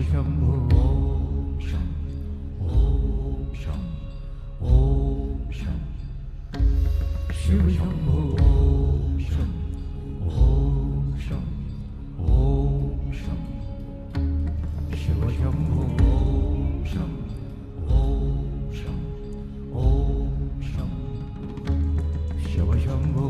शिवशंभो ओम शं ओम शं ओम शं शिवशंभो ओम शं ओम शं ओम शं शिवशंभो ओम शं ओम शं ओम शं शिवशंभो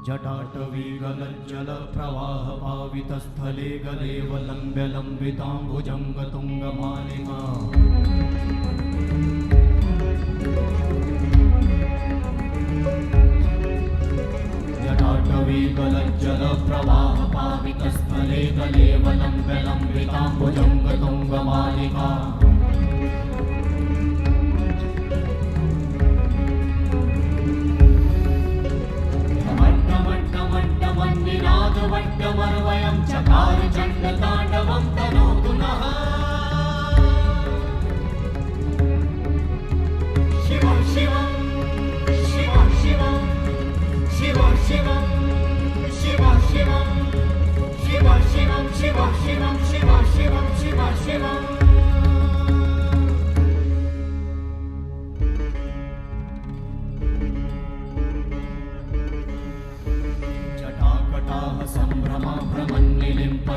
जटाटवीगलज्जल प्रवाह पावितस्थले गलेवलम्ब्य लम्बिताम्बुजङ्गतुङ्गमालिमा जटाटवीगलज्जल प्रवाह पावितस्थले गलेवलम्ब्य लम्बिताम्बुजङ्गतुङ्गमालिका वट्टमर्वयं चकार चण्डताण्डवं तनोतु नः शिवं शिवं शिवं शिवं शिवं शिवं शिवं शिवं शिवं शिवं शिवं शिवं शिवं शिवं शिवं शिवं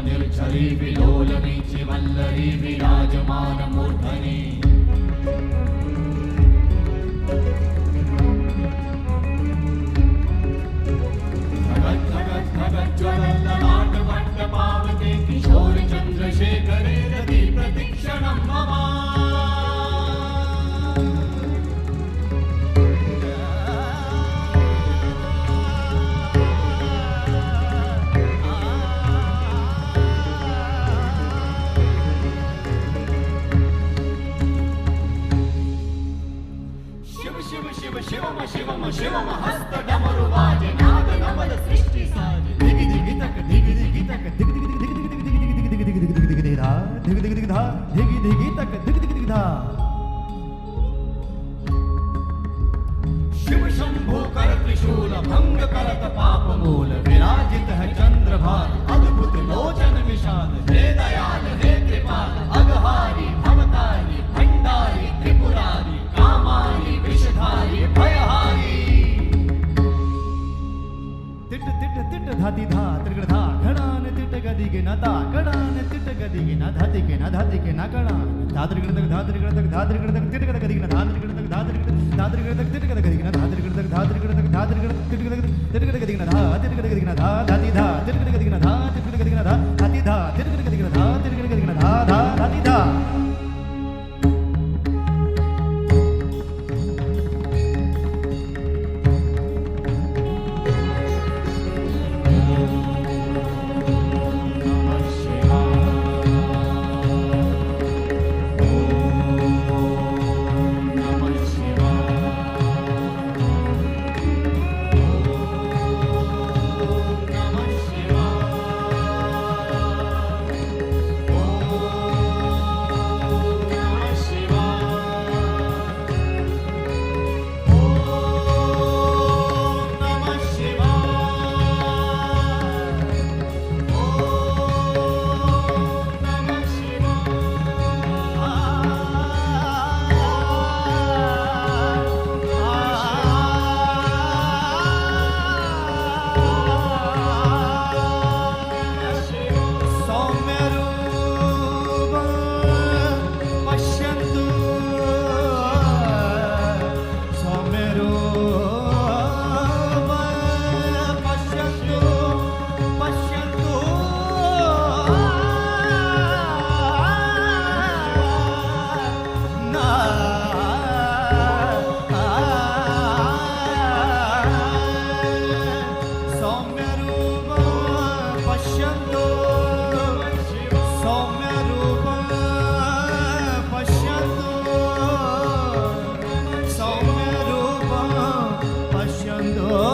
निर्झरी विलोलवीचि वल्लरी विराजमानमूर्धनि धगत् धगत् धगत् ज्वलल्ललाटवट्टपावते किशोर चन्द्रशेखरे रति प्रतीक्षणं मम शिवम शिवम शिवम हस्त डमरु बाजे नाद नवल सृष्टि साजे दिगि दिगि तक दिगि दिगि तक दिगि दिगि दिगि दिगि दिगि दिगि दिगि दिगि दिगि दिगि धा दिगि दिगि दिगि धा दिगि दिगि तक दिगि दिगि दिगि धा शिव शंभो कर त्रिशूल भंग करत पाप मूल विराजित है चंद्रभार अद्भुत लोचन विशाल हे दयाल हे कृपाल अघहारी भवतारी भंडारी त्रिपुरारी कामारी विषधारी भयहारी तिट तिट तिट धाति धा त्रिगण धा घणान तिट गदी के नता घणान तिट गदी के ना धाति के ना धाति के ना घणान धात्रिगण तक धात्रिगण तक धात्रिगण तक तिट गद गदी के ना धात्रिगण तक धात्रिगण तक तिट गद गदी के ना धात्रिगण तक धात्रिगण तक धात्रिगण तिट गद तिट गद गदी के ना धा तिट गद गदी के ना धा धाति धा तिट गद गदी के ना धा तिट गद गदी के ना धा धाति धा तिट गद गदी के ना धा तिट गद गदी के ना धा धा धाति धा दो